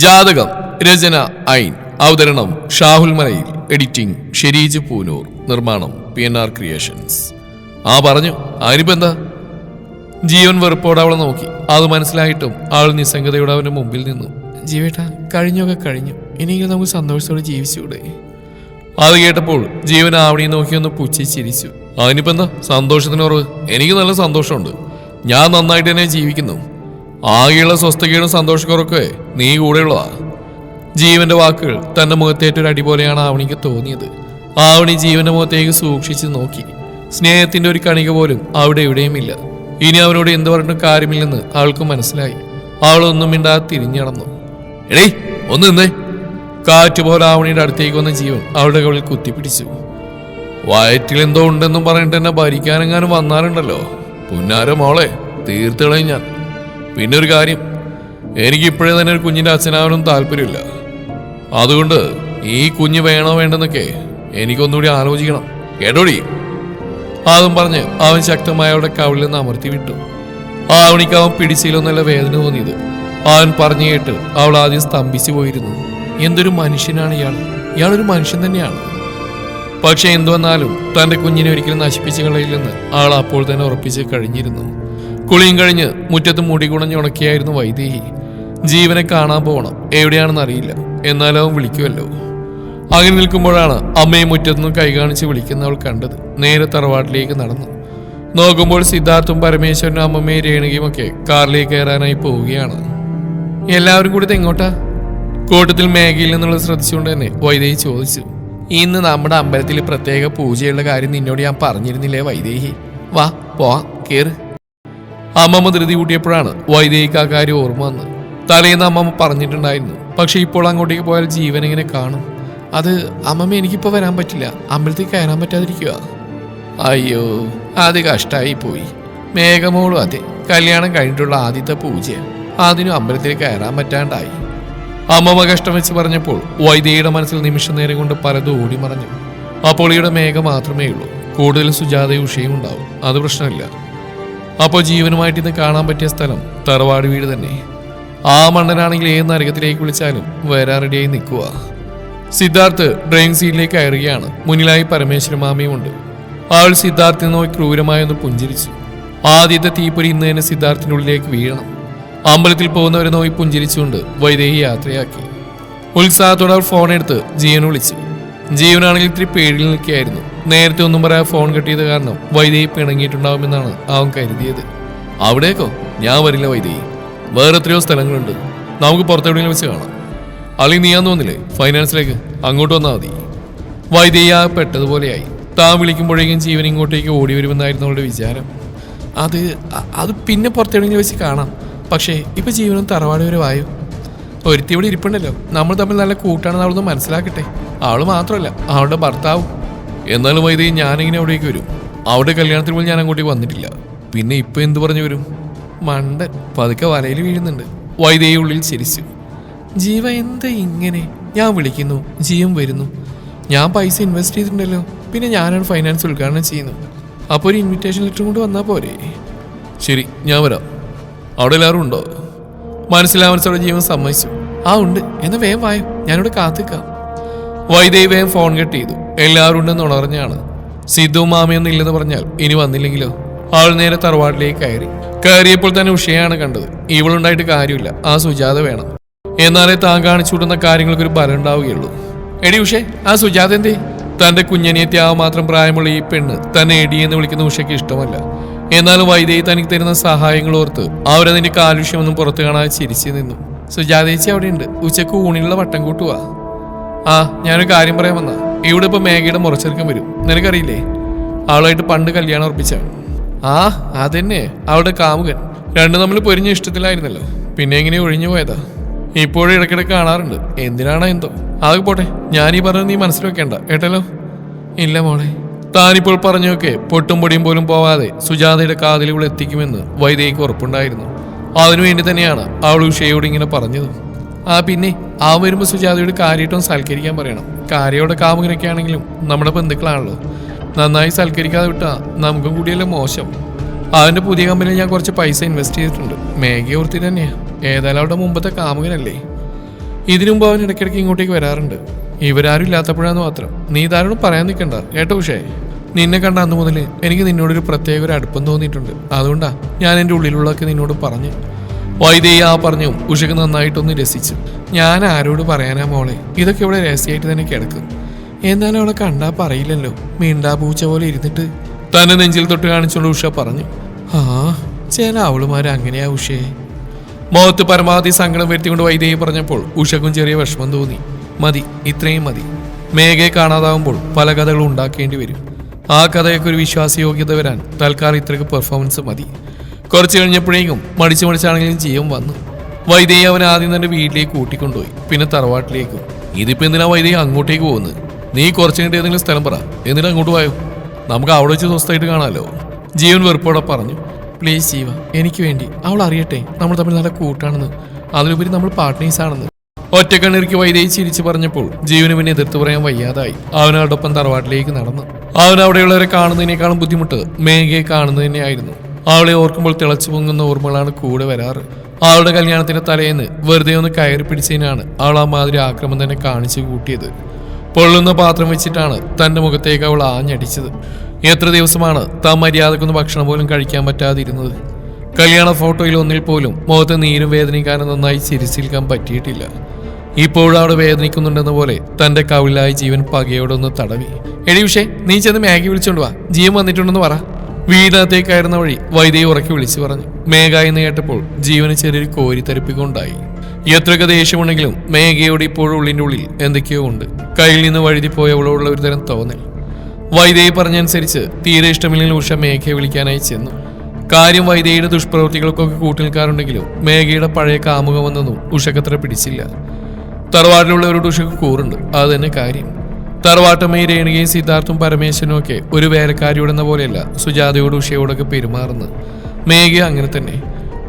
ജാതകം രചന ഐൻ അവതരണം ഷാഹുൽ മലയിൽ എഡിറ്റിംഗ് ഷെരീജ് പൂനൂർ നിർമ്മാണം PNR ക്രിയേഷൻസ്. പറഞ്ഞു അതിനിപ്പോ എന്താ? ജീവൻ വെറുപ്പോടെ അവളെ നോക്കി. അത് മനസ്സിലായിട്ടും അവൾ നിസ്സംഗതയോടെ അവന്റെ മുമ്പിൽ നിന്നു. ജീവേട്ടാ, കഴിഞ്ഞൊക്കെ കഴിഞ്ഞു, ഇനിയെങ്കിലും നമുക്ക് സന്തോഷത്തോടെ ജീവിച്ചൂടെ? അത് കേട്ടപ്പോൾ ജീവൻ ആവണി നോക്കിയൊന്ന് പുച്ഛിച്ചിരിച്ചു. അതിനിപ്പോ എന്താ സന്തോഷത്തിന് കുറവ്? എനിക്ക് നല്ല സന്തോഷമുണ്ട്. ഞാൻ നന്നായിട്ട് തന്നെ ജീവിക്കുന്നു. ആകെയുള്ള സ്വസ്ഥതയും സന്തോഷക്കുറക്കെ നീ കൂടെയുള്ളതാ. ജീവന്റെ വാക്കുകൾ തന്റെ മുഖത്തേറ്റൊരു അടി പോലെയാണ് ആവണിക്ക് തോന്നിയത്. ആവണി ജീവന്റെ മുഖത്തേക്ക് സൂക്ഷിച്ച് നോക്കി. സ്നേഹത്തിന്റെ ഒരു കണിക പോലും അവിടെ എവിടെയുമില്ല. ഇനി അവനോട് എന്ത് പറഞ്ഞിട്ടും കാര്യമില്ലെന്ന് അവൾക്ക് മനസ്സിലായി. അവളൊന്നും മിണ്ടാതെ തിരിഞ്ഞടന്നു. എടേ ഒന്ന് നിന്നേ. കാറ്റുപോലെ ആവണിയുടെ അടുത്തേക്ക് വന്ന ജീവൻ അവളുടെ കവിളിൽ കുത്തിപ്പിടിച്ചു. വയറ്റിലെന്തോ ഉണ്ടെന്നും പറഞ്ഞിട്ട് എന്നെ ഭരിക്കാനെങ്ങാനും വന്നാലുണ്ടല്ലോ, പുന്നാര മോളെ തീർത്തുകളയും ഞാൻ. പിന്നെ ഒരു കാര്യം, എനിക്ക് ഇപ്പോഴേ തന്നെ ഒരു കുഞ്ഞിന്റെ അച്ഛനാവാനും താല്പര്യമില്ല. അതുകൊണ്ട് ഈ കുഞ്ഞ് വേണോ വേണ്ടെന്നൊക്കെ എനിക്കൊന്നുകൂടി ആലോചിക്കണം, കേട്ടോടി. അതും പറഞ്ഞ് അവൻ ശക്തമായ അവളുടെ കവിളിൽ നിന്ന് അമർത്തി വിട്ടു. ആവണിക്ക് അവൻ പിടിച്ചിലൊന്നല്ല വേദന തോന്നിയത്. അവൻ പറഞ്ഞു കേട്ട് അവൾ ആദ്യം സ്തംഭിച്ചു പോയിരുന്നു. എന്തൊരു മനുഷ്യനാണ് ഇയാൾ! ഇയാളൊരു മനുഷ്യൻ തന്നെയാണ്. പക്ഷെ എന്തു വന്നാലും തന്റെ കുഞ്ഞിനെ ഒരിക്കലും നശിപ്പിച്ചു കളയില്ലെന്ന് അവൾ അപ്പോൾ തന്നെ ഉറപ്പിച്ച് കഴിഞ്ഞിരുന്നു. കുളിയും കഴിഞ്ഞ് മുറ്റത്ത് മുടി കുണഞ്ഞുണക്കിയായിരുന്നു വൈദേഹി. ജീവനെ കാണാൻ പോകണം, എവിടെയാണെന്ന് അറിയില്ല, എന്നാലും അവൻ വിളിക്കുമല്ലോ. അങ്ങനെ നിൽക്കുമ്പോഴാണ് അമ്മയെ മുറ്റത്തുനിന്ന് കൈ കാണിച്ച് വിളിക്കുന്നവൾ കണ്ടത്. നേരെ തറവാട്ടിലേക്ക് നടന്നു. നോക്കുമ്പോൾ സിദ്ധാർത്ഥും പരമേശ്വരനും അമ്മമ്മയും രേണുകയും ഒക്കെ കാറിലേക്ക് കയറാനായി പോവുകയാണ്. എല്ലാവരും കൂടി എങ്ങോട്ടാ? കൂട്ടത്തിൽ മേഘയിൽ നിന്നുള്ളത് ശ്രദ്ധിച്ചുകൊണ്ട് തന്നെ വൈദേഹി ചോദിച്ചു. ഇന്ന് നമ്മുടെ അമ്പലത്തിൽ പ്രത്യേക പൂജയുള്ള കാര്യം നിന്നോട് ഞാൻ പറഞ്ഞിരുന്നില്ലേ വൈദേഹി? വാ പോവാം, കേറ്. അമ്മമ്മ ധൃതി കൂട്ടിയപ്പോഴാണ് വൈദേഹിക്ക് ആ കാര്യം ഓർമ്മ വന്ന്. തലേന്ന് അമ്മമ്മ പറഞ്ഞിട്ടുണ്ടായിരുന്നു. പക്ഷെ ഇപ്പോൾ അങ്ങോട്ടേക്ക് പോയാൽ ജീവൻ എങ്ങനെ കാണും? അത് അമ്മമ്മ, എനിക്കിപ്പോൾ വരാൻ പറ്റില്ല, അമ്പലത്തിൽ കയറാൻ പറ്റാതിരിക്കുക. അയ്യോ, അത് കഷ്ടമായി പോയി. മേഘമോളും അതെ, കല്യാണം കഴിഞ്ഞിട്ടുള്ള ആദ്യത്തെ പൂജ, അതിനും അമ്പലത്തിൽ കയറാൻ പറ്റാണ്ടായി. അമ്മമ്മ കഷ്ടം വെച്ച് പറഞ്ഞപ്പോൾ വൈദേഹിയുടെ മനസ്സിൽ നിമിഷ നേരം കൊണ്ട് പലതും ഓടി മറഞ്ഞു. അപ്പോൾ ഈയുടെ മേഘ മാത്രമേ ഉള്ളൂ. കൂടുതലും സുജാതയും ഉഷയും ഉണ്ടാവും, അത് പ്രശ്നമില്ല. അപ്പോൾ ജീവനുമായിട്ട് ഇന്ന് കാണാൻ പറ്റിയ സ്ഥലം തറവാട് വീട് തന്നെ. ആ മണ്ണനാണെങ്കിൽ ഏത് നരകത്തിലേക്ക് വിളിച്ചാലും വരാൻ റെഡിയായി നിൽക്കുക. സിദ്ധാർത്ഥ് ഡ്രൈവിംഗ് സീറ്റിലേക്ക് കയറുകയാണ്. മുന്നിലായി പരമേശ്വര മാമിയുമുണ്ട്. അവൾ സിദ്ധാർത്ഥിനെ നോക്കി ക്രൂരമായൊന്ന് പുഞ്ചിരിച്ചു. ആദ്യത്തെ തീപ്പൊരി ഇന്ന് തന്നെ സിദ്ധാർത്ഥിൻ്റെ ഉള്ളിലേക്ക് വീഴണം. അമ്പലത്തിൽ പോകുന്നവരെ നോക്കി പുഞ്ചിരിച്ചുകൊണ്ട് വൈദേഹി യാത്രയാക്കി. ഉത്സാഹത്തോടെ അവൾ ഫോണെടുത്ത് ജീവനെ വിളിച്ചു. ജീവനാണെങ്കിൽ ഇത്തിരി പേടിയിൽ നിൽക്കുകയായിരുന്നു. നേരത്തെ ഒന്നും പറയാൻ ഫോൺ കെട്ടിയത് കാരണം വൈദേഹി പിണങ്ങിയിട്ടുണ്ടാവുമെന്നാണ് അവൻ കരുതിയത്. അവിടേക്കോ? ഞാൻ വരില്ല വൈദേഹി, വേറെ എത്രയോ സ്ഥലങ്ങളുണ്ട്, നമുക്ക് പുറത്തെവിടെയെങ്കിലും വെച്ച് കാണാം. അല്ലെങ്കിൽ നീയാന്ന് തോന്നില്ലേ ഫൈനാൻസിലേക്ക്, അങ്ങോട്ട് വന്നാൽ മതി. വൈദേഹി ആ പെട്ടതുപോലെയായി. താൻ വിളിക്കുമ്പോഴേക്കും ജീവൻ ഇങ്ങോട്ടേക്ക് ഓടി വരുമെന്നായിരുന്നു അവളുടെ വിചാരം. അത് പിന്നെ പുറത്തെവിടെയെങ്കിലും വെച്ച് കാണാം. പക്ഷേ ഇപ്പൊ ജീവനും തറവാട് വരെ വായു. ഒരുത്തി ഇവിടെ ഇരിപ്പുണ്ടല്ലോ, നമ്മൾ തമ്മിൽ നല്ല കൂട്ടാണെന്ന് അവളൊന്ന് മനസ്സിലാക്കട്ടെ. അവള് മാത്രമല്ല, അവളുടെ ഭർത്താവും. എന്നാലും വൈദേഹി, ഞാനിങ്ങനെ അവിടേക്ക് വരും. അവിടെ കല്യാണത്തിന് പോലും ഞാൻ അങ്ങോട്ടേക്ക് വന്നിട്ടില്ല, പിന്നെ ഇപ്പൊ എന്തു പറഞ്ഞു വരും? മണ്ടൻ, പതുക്കെ വലയിൽ വീഴുന്നുണ്ട്. വൈദേഹി ഉള്ളിൽ ചിരിച്ചു. ജീവ എന്താ ഇങ്ങനെ? ഞാൻ വിളിക്കുന്നു, ജീവൻ വരുന്നു. ഞാൻ പൈസ ഇൻവെസ്റ്റ് ചെയ്തിട്ടുണ്ടല്ലോ, പിന്നെ ഞാനാണ് ഫൈനാൻസ് ഉദ്ഘാടനം ചെയ്യുന്നു. അപ്പോൾ ഒരു ഇൻവിറ്റേഷൻ ലെറ്റർ കൊണ്ട് വന്നാൽ പോരെ? ശരി, ഞാൻ വരാം. അവിടെ എല്ലാവരും ഉണ്ടോ? മനസ്സിലാവനത്തോടെ ജീവൻ സമ്മതിച്ചു. ആ ഉണ്ട്, എന്നാ വേഗം വായോ, ഞാനിവിടെ കാത്തിക്കാം. വൈദേഹി വേഗം ഫോൺ കട്ട് ചെയ്തു. എല്ലാവരും ഉണ്ടെന്ന് ഉണർന്നാണ്. സിദ്ധുവും മാമയൊന്നും ഇല്ലെന്ന് പറഞ്ഞാൽ ഇനി വന്നില്ലെങ്കിലോ? അവൾ നേരെ തറവാട്ടിലേക്ക് കയറിയപ്പോൾ തന്നെ ഉഷയാണ് കണ്ടത്. ഇവളുണ്ടായിട്ട് കാര്യമില്ല, ആ സുജാത വേണം. എന്നാലേ താൻ കാണിച്ചു വിടുന്ന കാര്യങ്ങൾക്കൊരു ബലം ഉണ്ടാവുകയുള്ളൂ. എടി ഉഷേ, ആ സുജാത എന്തേ? തന്റെ കുഞ്ഞനിയത്തി ആ മാത്രം പ്രായമുള്ള ഈ പെണ്ണ് തന്നെ എടി എന്ന് വിളിക്കുന്ന ഉഷയ്ക്ക് ഇഷ്ടമല്ല. എന്നാലും വൈദേഹി തനിക്ക് തരുന്ന സഹായങ്ങൾ ഓർത്ത് അവരതിന്റെ കാലുഷ്യമൊന്നും പുറത്തു കാണാതെ ചിരിച്ചു നിന്നു. സുജാതേച്ചി അവിടെയുണ്ട്, ഉച്ചക്ക് ഊണിലുള്ള വട്ടം കൂട്ടുവാ. ആ, ഞാനൊരു കാര്യം പറയാൻ വന്നാ. ഇവിടെ ഇപ്പൊ മേഘയുടെ മുറച്ചെറുക്കം വരും, നിനക്കറിയില്ലേ? അവളായിട്ട് പണ്ട് കല്യാണം ഉറപ്പിച്ച. ആ അതന്നെ, അവളുടെ കാമുകൻ. രണ്ടും തമ്മിൽ പൊരിഞ്ഞ ഇഷ്ടത്തിലായിരുന്നല്ലോ, പിന്നെ എങ്ങനെ ഒഴിഞ്ഞു പോയതാ. ഇപ്പോഴും ഇടയ്ക്കിടയ്ക്ക് കാണാറുണ്ട്. എന്തിനാണോ എന്തോ. അതൊക്കെ പോട്ടെ, ഞാനീ പറഞ്ഞത് നീ മനസ്സിൽ വെക്കേണ്ട കേട്ടല്ലോ. ഇല്ല മോളെ. താനിപ്പോൾ പറഞ്ഞൊക്കെ പൊട്ടും പൊടിയും പോലും പോവാതെ സുജാതയുടെ കാതിലുകൾ എത്തിക്കുമെന്ന് വൈദേഹിക്ക് ഉറപ്പുണ്ടായിരുന്നു. അതിനുവേണ്ടി തന്നെയാണ് അവൾ ഉഷയോട് ഇങ്ങനെ പറഞ്ഞത്. ആ പിന്നെ ആ വരുമ്പോൾ സുജാതയോട് കാര്യമായിട്ടും സൽക്കരിക്കാൻ പറയണം. കാര്യയോടെ കാമുകനൊക്കെ ആണെങ്കിലും നമ്മുടെ ബന്ധുക്കളാണല്ലോ, നന്നായി സൽക്കരിക്കാതെ വിട്ടാ നമുക്കും കൂടിയല്ലേ മോശം. അതിന്റെ പുതിയ കമ്പനിയിൽ ഞാൻ കുറച്ച് പൈസ ഇൻവെസ്റ്റ് ചെയ്തിട്ടുണ്ട്. മേഘയെ ഓർത്തി തന്നെയാ. ഏതായാലും അവിടെ മുമ്പത്തെ കാമുകനല്ലേ. ഇതിനു മുമ്പ് അവൻ ഇടയ്ക്കിടയ്ക്ക് ഇങ്ങോട്ടേക്ക് വരാറുണ്ട്. ഇവരാരും ഇല്ലാത്തപ്പോഴാന്ന് മാത്രം. നീ ഇതാരോടും പറയാൻ നിൽക്കണ്ട കേട്ടോ. പക്ഷേ നിന്നെ കണ്ട അന്ന് മുതൽ എനിക്ക് നിന്നോടൊരു പ്രത്യേക ഒരു അടുപ്പം തോന്നിയിട്ടുണ്ട്. അതുകൊണ്ടാ ഞാൻ എൻ്റെ ഉള്ളിലുള്ളതൊക്കെ നിന്നോട് പറഞ്ഞു. വൈദേഹി ആ പറഞ്ഞു ഉഷയ്ക്ക് നന്നായിട്ടൊന്ന് രസിച്ചു. ഞാൻ ആരോട് പറയാനാ മോളെ, ഇതൊക്കെ ഇവിടെ രഹസ്യമായിട്ട് തന്നെ കിടക്കും. എന്നാലും അവളെ കണ്ടാ പറയില്ലല്ലോ, മീണ്ടാ പൂച്ച പോലെ ഇരുന്നിട്ട് തന്നെ നെഞ്ചിൽ തൊട്ട് കാണിച്ചുകൊണ്ട് ഉഷ പറഞ്ഞു. ആ ചില അവളുമാര് അങ്ങനെയാ ഉഷേ. മുഖത്ത് പരമാവധി സങ്കടം വരുത്തിക്കൊണ്ട് വൈദേഹി പറഞ്ഞപ്പോൾ ഉഷക്കും ചെറിയ വിഷമം തോന്നി. മതി, ഇത്രയും മതി. മേഘയെ കാണാതാവുമ്പോൾ പല കഥകളും ഉണ്ടാക്കേണ്ടി വരും. ആ കഥയൊക്കെ ഒരു വിശ്വാസയോഗ്യത വരാൻ തൽക്കാലം ഇത്രയ്ക്ക് പെർഫോമൻസ് മതി. കുറച്ച് കഴിഞ്ഞപ്പോഴേക്കും മടിച്ചാണെങ്കിലും ജീവൻ വന്നു. വൈദേഹി അവൻ ആദ്യം തന്നെ വീട്ടിലേക്ക് കൂട്ടിക്കൊണ്ടുപോയി, പിന്നെ തറവാട്ടിലേക്കും. ഇതിപ്പോ എന്തിനാ വൈദേഹി അങ്ങോട്ടേക്ക് പോകുന്നത്? നീ കുറച്ച് കഴിഞ്ഞിട്ട് ഏതെങ്കിലും സ്ഥലം പറ, എന്നിട്ട് അങ്ങോട്ട് പോയോ, നമുക്ക് അവിടെ വെച്ച് സ്വസ്ഥമായിട്ട് കാണാമല്ലോ. ജീവൻ വെറുപ്പോടെ പറഞ്ഞു. പ്ലീസ് ജീവ, എനിക്ക് വേണ്ടി അവൾ അറിയട്ടെ നമ്മൾ തമ്മിൽ നല്ല കൂട്ടാണെന്ന്, അതിലുപരി നമ്മൾ പാർട്ട്നേഴ്സ് ആണെന്ന്. ഒറ്റക്കണ്ണിറുക്കി വൈദേഹി ചിരിച്ചു പറഞ്ഞപ്പോൾ ജീവന് പിന്നെ എതിർത്ത് പറയാൻ വയ്യാതായി. അവനോടൊപ്പം തറവാട്ടിലേക്ക് നടന്നു. അവൻ അവിടെയുള്ളവരെ കാണുന്നതിനേക്കാളും ബുദ്ധിമുട്ട് മേഘയെ കാണുന്നത് തന്നെയായിരുന്നു. അവളെ ഓർക്കുമ്പോൾ തിളച്ചു പൊങ്ങുന്ന ഓർമ്മകളാണ് കൂടെ വരാറ്. അവളുടെ കല്യാണത്തിന്റെ തലേന്ന് വെറുതെ ഒന്ന് കയറി പിടിച്ചതിനാണ് അവൾ ആ മാതിരി ആക്രമം തന്നെ കാണിച്ചു കൂട്ടിയത്. പൊള്ളുന്ന പാത്രം വെച്ചിട്ടാണ് തന്റെ മുഖത്തേക്ക് അവൾ ആഞ്ഞടിച്ചത്. എത്ര ദിവസമാണ് താൻ മര്യാദക്കൊന്ന് ഭക്ഷണം പോലും കഴിക്കാൻ പറ്റാതിരുന്നത്. കല്യാണ ഫോട്ടോയിൽ ഒന്നിൽ പോലും മുഖത്ത് നീരും വേദനിക്കാനും നന്നായി ചിരിച്ചിരിക്കാൻ പറ്റിയിട്ടില്ല. ഇപ്പോഴും അവിടെ വേദനിക്കുന്നുണ്ടെന്ന പോലെ തന്റെ കവിളായി ജീവൻ പകയോടൊന്ന് തടവി. എടി ഉഷേ, നീ ചെന്ന് മാഗി വിളിച്ചോണ്ട് വാ, ജീവൻ വന്നിട്ടുണ്ടെന്ന് പറ. വീടിനകത്തേക്കായിരുന്ന വഴി വൈദേഹി ഉറക്കി വിളിച്ചു പറഞ്ഞു. മേഘ എന്ന് കേട്ടപ്പോൾ ജീവന് ചെറിയൊരു കോരിത്തരിപ്പിക്കൊണ്ടായി. എത്രയൊക്കെ ദേഷ്യമുണ്ടെങ്കിലും മേഘയോട് ഇപ്പോഴും ഉള്ളിൻ്റെ ഉള്ളിൽ എന്തൊക്കെയോ ഉണ്ട്. കയ്യിൽ നിന്ന് വഴുതിപ്പോയവളോടുള്ള ഒരു തരം തോന്നൽ. വൈദേഹി പറഞ്ഞനുസരിച്ച് തീരെ ഇഷ്ടമില്ലെങ്കിൽ ഉഷ മേഘയെ വിളിക്കാനായി ചെന്നു. കാര്യം വൈദേഹിയുടെ ദുഷ്പ്രവൃത്തികൾക്കൊക്കെ കൂട്ടിനിൽക്കാറുണ്ടെങ്കിലും മേഘയുടെ പഴയ കാമുകമെന്നൊന്നും ഉഷക്കത്ര പിടിച്ചില്ല. തറവാട്ടിലുള്ളവരോട് ഉഷക്ക് കൂറുണ്ട്, അത് തന്നെ കാര്യം. തറവാട്ടമ്മയും രേണുകയും സിദ്ധാർത്ഥും പരമേശ്വരനും ഒക്കെ ഒരു വേലക്കാരിയോടെന്ന പോലെയല്ല സുജാതയോട് ഉഷയോടൊക്കെ പെരുമാറുന്നത്. മേഘ അങ്ങനെ തന്നെ.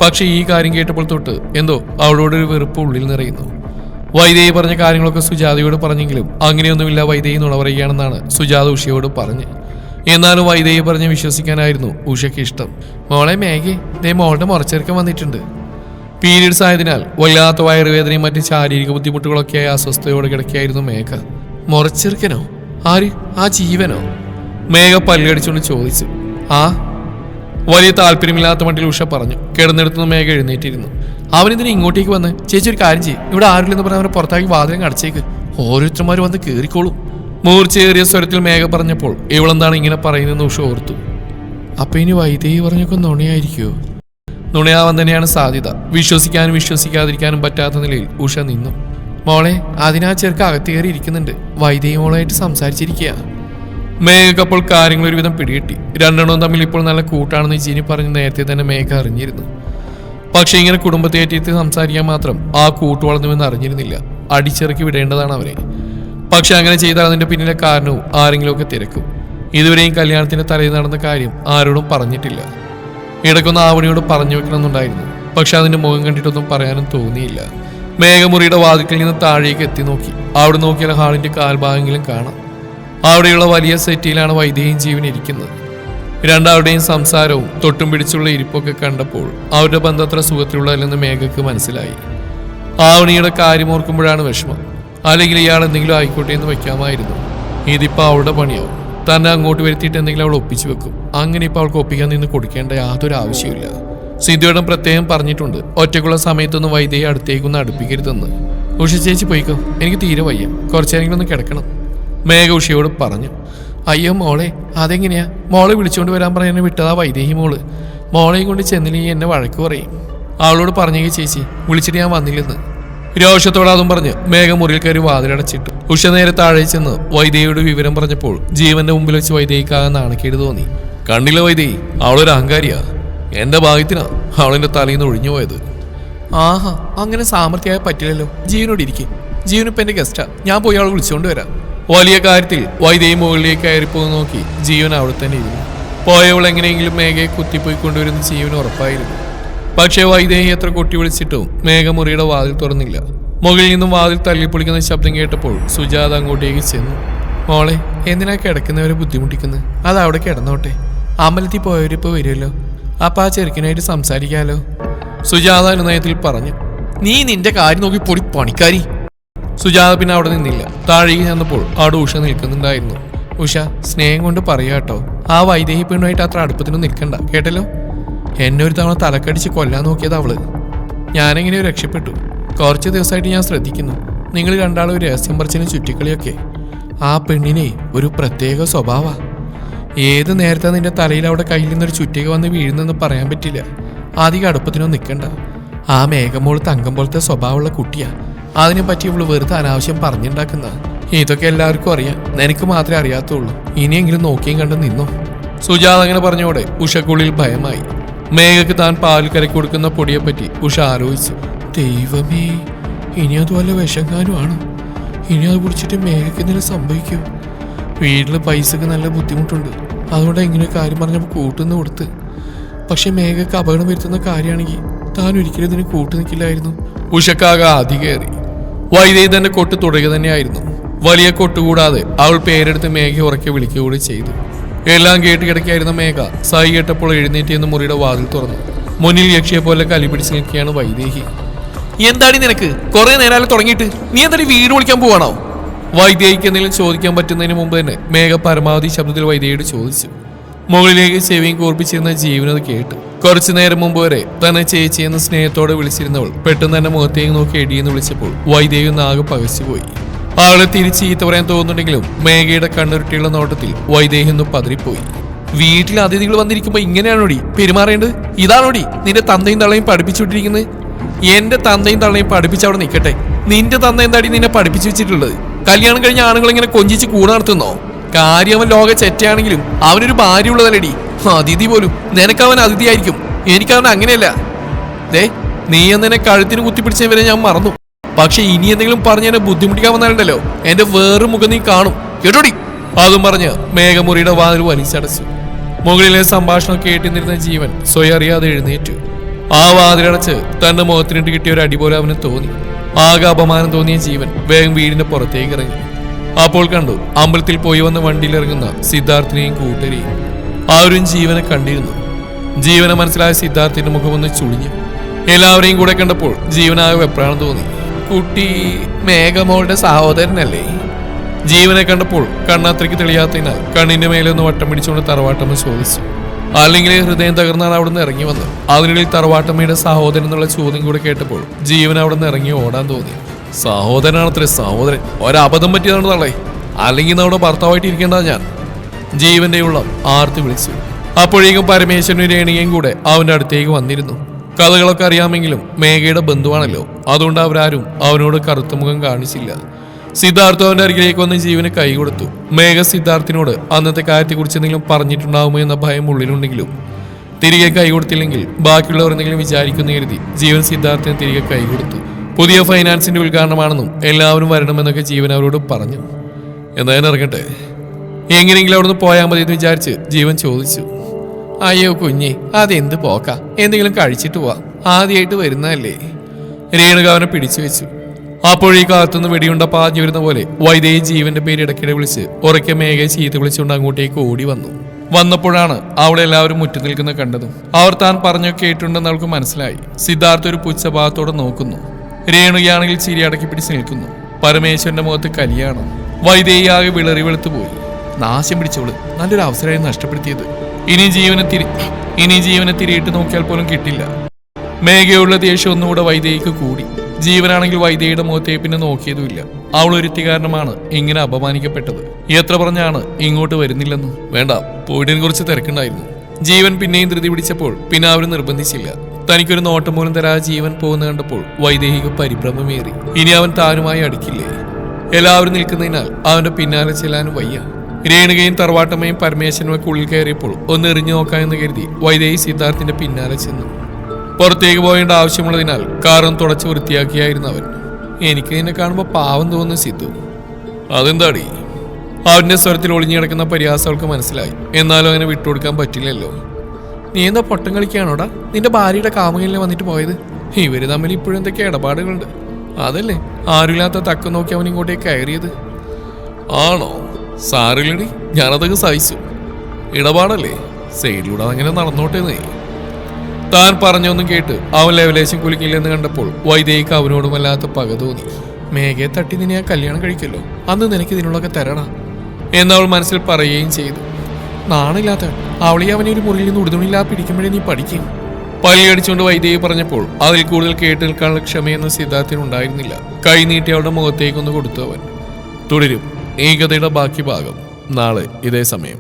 പക്ഷെ ഈ കാര്യം കേട്ടപ്പോൾ തൊട്ട് എന്തോ അവളോടൊരു വെറുപ്പ് ഉള്ളിൽ നിറയുന്നു. വൈദേഹി പറഞ്ഞ കാര്യങ്ങളൊക്കെ സുജാതയോട് പറഞ്ഞെങ്കിലും അങ്ങനെയൊന്നുമില്ല, വൈദേഹി നുണ പറയുകയാണെന്നാണ് സുജാത ഉഷയോട് പറഞ്ഞ്. എന്നാലും വൈദേഹി പറഞ്ഞ് വിശ്വസിക്കാനായിരുന്നു ഉഷയ്ക്ക് ഇഷ്ടം. മോളെ മേഘേ, ദേ മോളുടെ മുറച്ചെറുക്കം വന്നിട്ടുണ്ട്. പീരീഡ്സ് ആയതിനാൽ വല്ലാത്ത വയറുവേദനയും മറ്റ് ശാരീരിക ബുദ്ധിമുട്ടുകളൊക്കെയായി അസ്വസ്ഥതയോടെ കിടക്കുകയായിരുന്നു മേഘ. മുറച്ചെറുക്കനോ? ആര്? ആ ജീവനോ? മേഘ പല്ലടിച്ചുകൊണ്ട് ചോദിച്ചു. ആ, വലിയ താല്പര്യമില്ലാത്ത മട്ടിൽ ഉഷ പറഞ്ഞു. കിടന്നെടുത്തുനിന്ന് മേഘ എഴുന്നേറ്റിരുന്നു. അവനെന്തിനാ ഇങ്ങോട്ടേക്ക് വന്ന്? ചേച്ചി ഒരു കാര്യം ചെയ്യും, ഇവിടെ ആരില്ലെന്ന് പറഞ്ഞ അവനെ പുറത്താക്കി വാതിലും അടച്ചേക്ക്, ഓരോരുത്തന്മാർ വന്ന് കയറിക്കോളും. മൂർച്ചയേറിയ സ്വരത്തിൽ മേഘ പറഞ്ഞപ്പോൾ ഇവളെന്താണ് ഇങ്ങനെ പറയുന്നതെന്ന് ഉഷ ഓർത്തു. അപ്പൊ ഇനി വൈദേഹി പറഞ്ഞൊക്കെ നുണയായിരിക്കുമോ? നുണയാവാൻ തന്നെയാണ് സാധ്യത. വിശ്വസിക്കാനും വിശ്വസിക്കാതിരിക്കാനും പറ്റാത്ത നിലയിൽ ഉഷ നിന്നു. മോളെ, അതിനാ ചെറുക്ക് അകത്തേറി ഇരിക്കുന്നുണ്ട്, വൈദേഹി മോളായിട്ട് സംസാരിച്ചിരിക്കുക. മേഘക്കപ്പോൾ കാര്യങ്ങൾ ഒരുവിധം പിടികിട്ടി. രണ്ടെണ്ണവും തമ്മിൽ ഇപ്പോൾ നല്ല കൂട്ടാണെന്ന് ജീനി പറഞ്ഞ് നേരത്തെ തന്നെ മേഘ അറിഞ്ഞിരുന്നു. പക്ഷെ ഇങ്ങനെ കുടുംബത്തെ ഏറ്റിട്ട് സംസാരിക്കാൻ മാത്രം ആ കൂട്ട് വളർന്നുവെന്ന് അറിഞ്ഞിരുന്നില്ല. അടിച്ചിറക്കി വിടേണ്ടതാണ് അവരെ. പക്ഷെ അങ്ങനെ ചെയ്താൽ അതിന്റെ പിന്നിലെ കാരണവും ആരെങ്കിലുമൊക്കെ തിരക്കും. ഇതുവരെയും കല്യാണത്തിന്റെ തലേന്ന് നടന്ന കാര്യം ആരോടും പറഞ്ഞിട്ടില്ല. ഇടയ്ക്കൊന്ന് ആവണിയോട് പറഞ്ഞു വെക്കണമെന്നുണ്ടായിരുന്നു. പക്ഷെ അതിന്റെ മുഖം കണ്ടിട്ടൊന്നും പറയാനും തോന്നിയില്ല. മേഘമുറിയുടെ വാതിൽക്കൽ നിന്ന് താഴേക്ക് എത്തി നോക്കി. അവിടെ നോക്കിയാൽ ഹാളിന്റെ കാൽഭാഗമെങ്കിലും കാണാം. അവിടെയുള്ള വലിയ സെറ്റിയിലാണ് വൈദേഹിയും ജീവൻ ഇരിക്കുന്നത്. രണ്ടാളുടെയും സംസാരവും തൊട്ടും പിടിച്ചുള്ള ഇരിപ്പൊക്കെ കണ്ടപ്പോൾ അവരുടെ ബന്ധത്ര സുഖത്തിലുള്ളതല്ലെന്ന് മേഘക്ക് മനസ്സിലായി. ആവണിയുടെ കാര്യം ഓർക്കുമ്പോഴാണ് വിഷമം. അല്ലെങ്കിൽ ഇയാൾ എന്തെങ്കിലും ആയിക്കോട്ടെ എന്ന് വെക്കാമായിരുന്നു. ഇതിപ്പോൾ അവളുടെ പണിയാവും. തന്നെ അങ്ങോട്ട് വരുത്തിയിട്ട് എന്തെങ്കിലും അവൾ ഒപ്പിച്ചു വെക്കും. അങ്ങനെ ഇപ്പോൾ അവൾക്ക് ഒപ്പിക്കാൻ നിന്ന് കൊടുക്കേണ്ട യാതൊരു ആവശ്യമില്ല. സിദ്ധുവേടം പ്രത്യേകം പറഞ്ഞിട്ടുണ്ട്, ഒറ്റയ്ക്കുള്ള സമയത്തൊന്നും വൈദേഹി അടുത്തേക്കൊന്നും അടുപ്പിക്കരുതെന്ന്. ഉഷ ചേച്ചി പോയിക്കോ, എനിക്ക് തീരെ വയ്യ, കുറച്ചേരെങ്കിലും ഒന്ന് കിടക്കണം, മേഘ ഉഷയോട് പറഞ്ഞു. അയ്യോ മോളെ, അതെങ്ങനെയാ? മോളെ വിളിച്ചുകൊണ്ട് വരാൻ പറയാൻ വിട്ടതാ വൈദേഹി മോള്. മോളെയും കൊണ്ട് ചെന്നില്ലെങ്കിൽ എന്നെ വഴക്ക് പറയും. അവളോട് പറഞ്ഞേക്ക് ചേച്ചി, വിളിച്ചിട്ട് ഞാൻ വന്നില്ലെന്ന്. രോഷത്തോടെ അതും പറഞ്ഞ് മേഘ മുറിയിൽ കയറി വാതിലടച്ചിട്ടു. ഉഷ നേരെ താഴെ ചെന്ന് വൈദേഹിയുടെ വിവരം പറഞ്ഞപ്പോൾ ജീവന്റെ മുമ്പിൽ വെച്ച് വൈദേഹിക്കാകെ നാണക്കേട് തോന്നി. കണ്ടില്ല വൈദേഹി, അവളൊരു അഹങ്കാരിയാ. എന്റെ ഭാഗ്യത്തിനാ അവളെന്റെ തലയിൽ നിന്ന് ഒഴിഞ്ഞു പോയത്. ആഹാ, അങ്ങനെ സാമർത്ഥ്യമായ പറ്റില്ലല്ലോ. ജീവനോട് ഇരിക്കും, ജീവനിപ്പോ എന്റെ ഗസ്റ്റാ, ഞാൻ പോയി അവളെ വിളിച്ചുകൊണ്ട് വരാം. വലിയ കാര്യത്തിൽ വൈദേഹി മുകളിലേക്ക് കയറിപ്പോയി നോക്കി ജീവൻ അവിടെ തന്നെ ഇരുന്നു. പോയവൾ എങ്ങനെയെങ്കിലും മേഘയെ കുത്തിപ്പോയി കൊണ്ടുവരുന്ന ജീവൻ ഉറപ്പായിരുന്നു. പക്ഷേ വൈദേഹി എത്ര കൊട്ടി വിളിച്ചിട്ടും മേഘമുറിയുടെ വാതിൽ തുറന്നില്ല. മുകളിൽ നിന്നും വാതിൽ തള്ളിപ്പൊളിക്കുന്ന ശബ്ദം കേട്ടപ്പോൾ സുജാത അങ്ങോട്ടേക്ക് ചെന്നു. മോളെ, എന്തിനാ കിടക്കുന്നവരെ ബുദ്ധിമുട്ടിക്കുന്നത്? അത് അവിടെ കിടന്നോട്ടെ, അമ്പലത്തിൽ പോയവരിപ്പോൾ വരുമല്ലോ, അപ്പൊ ആ ചെറുക്കിനായിട്ട് സംസാരിക്കാലോ, സുജാത നയത്തിൽ പറഞ്ഞു. നീ നിന്റെ കാര്യം നോക്കി പൊടി പണിക്കാരി. സുജാത പിന്നെ അവിടെ നിന്നില്ല. താഴേക്ക് ചെന്നപ്പോൾ അവിടെ ഉഷ നിൽക്കുന്നുണ്ടായിരുന്നു. ഉഷ, സ്നേഹം കൊണ്ട് പറയാട്ടോ, ആ വൈദേഹി പെണ്ണുമായിട്ട് അത്ര അടുപ്പത്തിനൊന്നും നിൽക്കണ്ട കേട്ടല്ലോ. എന്നെ ഒരു തവണ തലക്കടിച്ച് കൊല്ലാൻ നോക്കിയത് അവള്. ഞാനെങ്ങനെയോ രക്ഷപ്പെട്ടു. കുറച്ച് ദിവസമായിട്ട് ഞാൻ ശ്രദ്ധിക്കുന്നു, നിങ്ങൾ രണ്ടാളും ഒരു രഹസ്യം പറച്ചിലും ചുറ്റിക്കളിയൊക്കെ. ആ പെണ്ണിനെ ഒരു പ്രത്യേക സ്വഭാവ. ഏത് നേരത്തെ നിന്റെ തലയിൽ അവിടെ കയ്യിൽ നിന്നൊരു ചുറ്റിക വന്ന് വീഴുന്നെന്ന് പറയാൻ പറ്റില്ല. അധികം അടുപ്പത്തിനൊന്നും നിൽക്കണ്ട. ആ മേഘമോൾ തങ്കം പോലത്തെ സ്വഭാവമുള്ള കുട്ടിയാ. അതിനെ പറ്റി ഇവള് വെറുതെ അനാവശ്യം പറഞ്ഞുണ്ടാക്കുന്ന. ഇതൊക്കെ എല്ലാവർക്കും അറിയാം, നിനക്ക് മാത്രമേ അറിയാത്തുള്ളൂ. ഇനിയെങ്കിലും നോക്കിയും കണ്ട് നിന്നോ. സുജാത അങ്ങനെ പറഞ്ഞോടെ ഉഷക്കുള്ളിൽ ഭയമായി. മേഘക്ക് താൻ പാൽ കരക്കി കൊടുക്കുന്ന പൊടിയെപ്പറ്റി ഉഷ ആലോചിച്ചു. ദൈവമേ, ഇനി അത് വല്ല വിഷങ്ങാനുമാണ്. ഇനി അത് കുടിച്ചിട്ട് മേഘക്ക് എന്തെങ്കിലും സംഭവിക്കൂ. വീട്ടിൽ പൈസക്ക് നല്ല ബുദ്ധിമുട്ടുണ്ട്, അതുകൊണ്ട് ഇങ്ങനെ കാര്യം പറഞ്ഞപ്പോൾ കൂട്ടുന്ന കൊടുത്ത്. പക്ഷെ മേഘക്ക് അപകടം വരുത്തുന്ന കാര്യമാണെങ്കിൽ താൻ ഒരിക്കലും ഇതിന് കൂട്ടു നിൽക്കില്ലായിരുന്നു. ഉഷക്കാകെ അധികേറി. വൈദേഹി തന്നെ കൊട്ട് തുടരുക തന്നെയായിരുന്നു. വലിയ കൊട്ടുകൂടാതെ അവൾ പേരെടുത്ത് മേഘ ഉറക്കെ വിളിക്കുകകൂടി ചെയ്തു. എല്ലാം കേട്ട് കിടക്കായിരുന്ന മേഘ സായി കേട്ടപ്പോൾ എഴുന്നേറ്റ് എന്ന് മുറിയുടെ വാതിൽ തുറന്നു. മുന്നിൽ യക്ഷിയെ പോലെ കലിപിടിച്ച് നിൽക്കുകയാണ് വൈദേഹി. എന്താടി നിനക്ക്? കുറെ നേരം തുടങ്ങിയിട്ട് നീ എന്താടി വീട് വിളിക്കാൻ പോവാണോ? വൈദേഹിക്ക് എന്തെങ്കിലും ചോദിക്കാൻ പറ്റുന്നതിന് മുമ്പ് തന്നെ മേഘ പരമാവധി ശബ്ദത്തിൽ വൈദേഹിയോട് ചോദിച്ചു. മുകളിലേക്ക് ചെവിയും കൂർപ്പിച്ചിരുന്ന ജീവനത് കേട്ടു. കുറച്ചു നേരം മുമ്പ് വരെ തന്നെ ചേച്ചി എന്ന സ്നേഹത്തോടെ വിളിച്ചിരുന്നവൾ പെട്ടെന്ന് തന്നെ മുഖത്തേക്ക് നോക്കി എടിയെന്ന് വിളിച്ചപ്പോൾ വൈദേഹി ആകെ പകച്ചുപോയി. അവളെ തിരിച്ച് ചീത്ത പറയാൻ തോന്നുന്നുണ്ടെങ്കിലും മേഘയുടെ കണ്ണുരുട്ടിയുള്ള നോട്ടത്തിൽ വൈദേഹി ഒന്ന് പതറിപ്പോയി. വീട്ടിൽ അതിഥികൾ വന്നിരിക്കുമ്പോ ഇങ്ങനെയാണോടി പെരുമാറേണ്ടത്? ഇതാണോടി നിന്റെ തന്തയും തള്ളയും പഠിപ്പിച്ചുവിട്ടിരിക്കുന്നത്? എന്റെ തന്തയും തള്ളയും പഠിപ്പിച്ചവിടെ നിൽക്കട്ടെ, നിന്റെ തന്ത എന്താടി നിന്നെ പഠിപ്പിച്ചു വെച്ചിട്ടുള്ളത്? കല്യാണം കഴിഞ്ഞ ആണുങ്ങൾ ഇങ്ങനെ കൊഞ്ചിച്ച് കൂടെ നടത്തുന്നോ? കാര്യം അവൻ ലോക ചെറ്റയാണെങ്കിലും അവനൊരു ഭാര്യ ഉള്ളതല്ലടി. അതിഥി പോലും നിനക്കവൻ അതിഥിയായിരിക്കും, എനിക്കവൻ അങ്ങനെയല്ല. ദേ, നീ എന്നെ കഴുത്തിന് കുത്തിപ്പിടിച്ചവരെ ഞാൻ മറന്നു. പക്ഷെ ഇനി എന്തെങ്കിലും പറഞ്ഞ് എന്നെ ബുദ്ധിമുട്ടിക്കാൻ വന്നാലുണ്ടല്ലോ, എന്റെ വേറൊരു മുഖം നീ കാണും കേട്ടോടി. അതും പറഞ്ഞ് മേഘമുറിയുടെ വാതിൽ വലിച്ചടച്ചു. മുകളിലെ സംഭാഷണം കേട്ടിരുന്നിരുന്ന ജീവൻ സ്വയം അറിയാതെ എഴുന്നേറ്റു. ആ വാതിലടച്ച് തന്റെ മുഖത്തിനിട്ട് കിട്ടിയ ഒരു അടി പോലെ അവന് തോന്നി. ആകെ അപമാനം തോന്നിയ ജീവൻ വേഗം വീടിന്റെ പുറത്തേക്ക് ഇറങ്ങി. അപ്പോൾ കണ്ടു അമ്പലത്തിൽ പോയി വന്ന് വണ്ടിയിലിറങ്ങുന്ന സിദ്ധാർത്ഥിനെയും കൂട്ടരെയും. ആരും ജീവനെ കണ്ടിരുന്നു. ജീവനെ മനസ്സിലായ സിദ്ധാർത്ഥിന്റെ മുഖമൊന്ന് ചുളിഞ്ഞു. എല്ലാവരെയും കൂടെ കണ്ടപ്പോൾ ജീവനാകെ വെപ്രാളം തോന്നി. കുട്ടി മേഘമോളുടെ സഹോദരനല്ലേ? ജീവനെ കണ്ടപ്പോൾ കണ്ണാത്രയ്ക്ക് തെളിയാത്തതിനാൽ കണ്ണിന്റെ മേലെ ഒന്ന് വട്ടം പിടിച്ചുകൊണ്ട് തറവാട്ടമ്മ ചോദിച്ചു. അല്ലെങ്കിൽ ഹൃദയം തകർന്നാണ് അവിടെ നിന്ന് ഇറങ്ങി വന്നത്. അതിനിടയിൽ തറവാട്ടമ്മയുടെ സഹോദരൻ എന്നുള്ള ചോദ്യം കൂടെ കേട്ടപ്പോൾ ജീവൻ അവിടെ നിന്ന് ഇറങ്ങി ഓടാൻ തോന്നി. സഹോദരനാണത്രേ സഹോദരൻ, ഒരബദ്ധം പറ്റിയതാണ് തള്ളേ, അല്ലെങ്കിൽ നമ്മുടെ ഭർത്താവായിട്ട് ഇരിക്കേണ്ട ഞാൻ. ജീവന്റെ ഉള്ളം ആർത്തി വിളിച്ചു. അപ്പോഴേക്കും പരമേശ്വരനും രേണികയും കൂടെ അവന്റെ അടുത്തേക്ക് വന്നിരുന്നു. കഥകളൊക്കെ അറിയാമെങ്കിലും മേഘയുടെ ബന്ധുവാണല്ലോ, അതുകൊണ്ട് അവരാരും അവനോട് കറുത്തമുഖം കാണിച്ചില്ല. സിദ്ധാർത്ഥ അവന്റെ അരികിലേക്ക് വന്ന് ജീവന് കൈ കൊടുത്തു. മേഘ സിദ്ധാർത്ഥിനോട് അന്നത്തെ കാര്യത്തെക്കുറിച്ച് എന്തെങ്കിലും പറഞ്ഞിട്ടുണ്ടാവുമോ എന്ന ഭയം ഉള്ളിലുണ്ടെങ്കിലും തിരികെ കൈ കൊടുത്തില്ലെങ്കിൽ ബാക്കിയുള്ളവർ എന്തെങ്കിലും വിചാരിക്കുന്ന കരുതി ജീവൻ സിദ്ധാർത്ഥിന് തിരികെ കൈ കൊടുത്തു. പുതിയ ഫൈനാൻസിന്റെ ഉദ്ഘാടനമാണെന്നും എല്ലാവരും വരണമെന്നൊക്കെ ജീവൻ അവരോട് പറഞ്ഞു. എന്തായാലും ഇറങ്ങട്ടെ, എങ്ങനെയെങ്കിലും അവിടുന്ന് പോയാൽ മതി എന്ന് വിചാരിച്ച് ജീവൻ ചോദിച്ചു. അയ്യോ കുഞ്ഞെ, അതെന്ത് പോക്കാ, എന്തെങ്കിലും കഴിച്ചിട്ട് പോവാ, ആദ്യമായിട്ട് വരുന്നതല്ലേ. രേണുക അവനെ പിടിച്ചു വെച്ചു. അപ്പോഴീ കാത്തുനിന്ന് വെടിയുണ്ട പാഞ്ഞു വരുന്ന പോലെ വൈദേഹി ജീവന്റെ പേര് ഇടയ്ക്കിടെ വിളിച്ച് ഉറക്കെ മേഘയെ ചീത്ത വിളിച്ചുകൊണ്ട് അങ്ങോട്ടേക്ക് ഓടി വന്നു. വന്നപ്പോഴാണ് അവിടെ എല്ലാവരും മുറ്റു നിൽക്കുന്ന കണ്ടതും. അവർ താൻ പറഞ്ഞൊക്കെ കേട്ടുണ്ടെന്ന് അവൾക്ക് മനസ്സിലായി. സിദ്ധാർത്ഥ ഒരു പുച്ഛഭാവത്തോടെ നോക്കുന്നു. രേണുകയാണെങ്കിൽ ചിരി അടക്കി പിടിച്ച് നിൽക്കുന്നു. പരമേശ്വരന്റെ മുഖത്ത് കലിയാണ്. വൈദേഹി ആകെ വിളറി വെളുത്തു പോയി. നാശം പിടിച്ചവള് നല്ലൊരു അവസരമായി നഷ്ടപ്പെടുത്തിയത്. ഇനി ജീവനെ തിരിയിട്ട് നോക്കിയാൽ പോലും കിട്ടില്ല. മേഘയുള്ള ദേഷ്യം ഒന്നുകൂടെ വൈദേഹിക്ക് കൂടി. ജീവനാണെങ്കിൽ വൈദേഹിയുടെ മുഖത്തെ പിന്നെ നോക്കിയതുമില്ല. അവൾ ഒരുത്തി കാരണമാണ് ഇങ്ങനെ അപമാനിക്കപ്പെട്ടത്. എത്ര പറഞ്ഞാണ് ഇങ്ങോട്ട് വരുന്നില്ലെന്ന്. വേണ്ട, പോയിട്ടിനെ കുറിച്ച് തിരക്കുണ്ടായിരുന്നു. ജീവൻ പിന്നെയും ധൃതി പിടിച്ചപ്പോൾ പിന്നെ അവര് നിർബന്ധിച്ചില്ല. തനിക്കൊരു നോട്ടം പോലും തരാതെ ജീവൻ പോകുന്ന കണ്ടപ്പോൾ വൈദേഹിക്ക് പരിഭ്രമമേറി. ഇനി അവൻ താനുമായി അടുക്കില്ലേ? എല്ലാവരും നിൽക്കുന്നതിനാൽ അവന്റെ പിന്നാലെ ചെല്ലാനും വയ്യ. രേണുകയും തറവാട്ടമ്മയും പരമേശ്വരനുമൊക്കെ ഉള്ളിൽ കയറിയപ്പോൾ ഒന്ന് എറിഞ്ഞു നോക്കാമെന്ന് കരുതി വൈദേഹി സിദ്ധാർത്ഥിന്റെ പിന്നാലെ ചെന്നു. പുറത്തേക്ക് പോകേണ്ട ആവശ്യമുള്ളതിനാൽ കാറും തുടച്ച് വൃത്തിയാക്കിയായിരുന്നു അവൻ. എനിക്ക് നിന്നെ കാണുമ്പോൾ പാവം തോന്നുന്നു സിദ്ധു. അതെന്താടി? അവന്റെ സ്വരത്തിൽ ഒളിഞ്ഞു കിടക്കുന്ന പരിഹാസം അവൾക്ക് മനസ്സിലായി. എന്നാലും അവനെ വിട്ടുകൊടുക്കാൻ പറ്റില്ലല്ലോ. നീ എന്താ പൊട്ടം കളിക്കുകയാണോടാ? നിന്റെ ഭാര്യയുടെ കാമുകലിനെ വന്നിട്ട് പോയത്? ഇവര് തമ്മിൽ ഇപ്പോഴും എന്തൊക്കെ ഇടപാടുകളുണ്ട്. അതല്ലേ ആരുമില്ലാത്ത തക്കം നോക്കി അവൻ ഇങ്ങോട്ടേക്ക് കയറിയത്. ആണോ? സാറില്ലടി, ഞാനതൊക്കെ സഹിച്ചു. ഇടപാടല്ലേ, സൈഡിലൂടെ അങ്ങനെ നടന്നോട്ടെ. നീ താൻ പറഞ്ഞൊന്നും കേട്ട് അവൻ ലെവലേശം കുലുങ്ങില്ലെന്ന് കണ്ടപ്പോൾ വൈദേഹിക്ക് അവനോടും വല്ലാത്ത പക തോന്നി. മേഘയെ തട്ടി നിന്നെ ഞാൻ കല്യാണം കഴിക്കല്ലോ, അന്ന് നിനക്ക് ഇതിനുള്ളൊക്കെ തരണം എന്നവൾ മനസ്സിൽ പറയുകയും ചെയ്തു. നാണില്ലാത്ത അവളെ അവനെ ഒരു മുറിയിൽ നിന്ന് ഉടുതുണില്ലാ പിടിക്കുമ്പോഴേ നീ പഠിക്കും. പല്ലിയടിച്ചുകൊണ്ട് വൈദേഹി പറഞ്ഞപ്പോൾ അതിൽ കൂടുതൽ കേട്ട് നിൽക്കാനുള്ള ക്ഷമയൊന്നും സിദ്ധാർത്ഥിനുണ്ടായിരുന്നില്ല. കൈ നീട്ടി അവളുടെ മുഖത്തേക്കൊന്ന് കൊടുത്തു അവൻ. തുടരും ഈ കഥയുടെ ബാക്കി ഭാഗം നാളെ ഇതേ സമയം.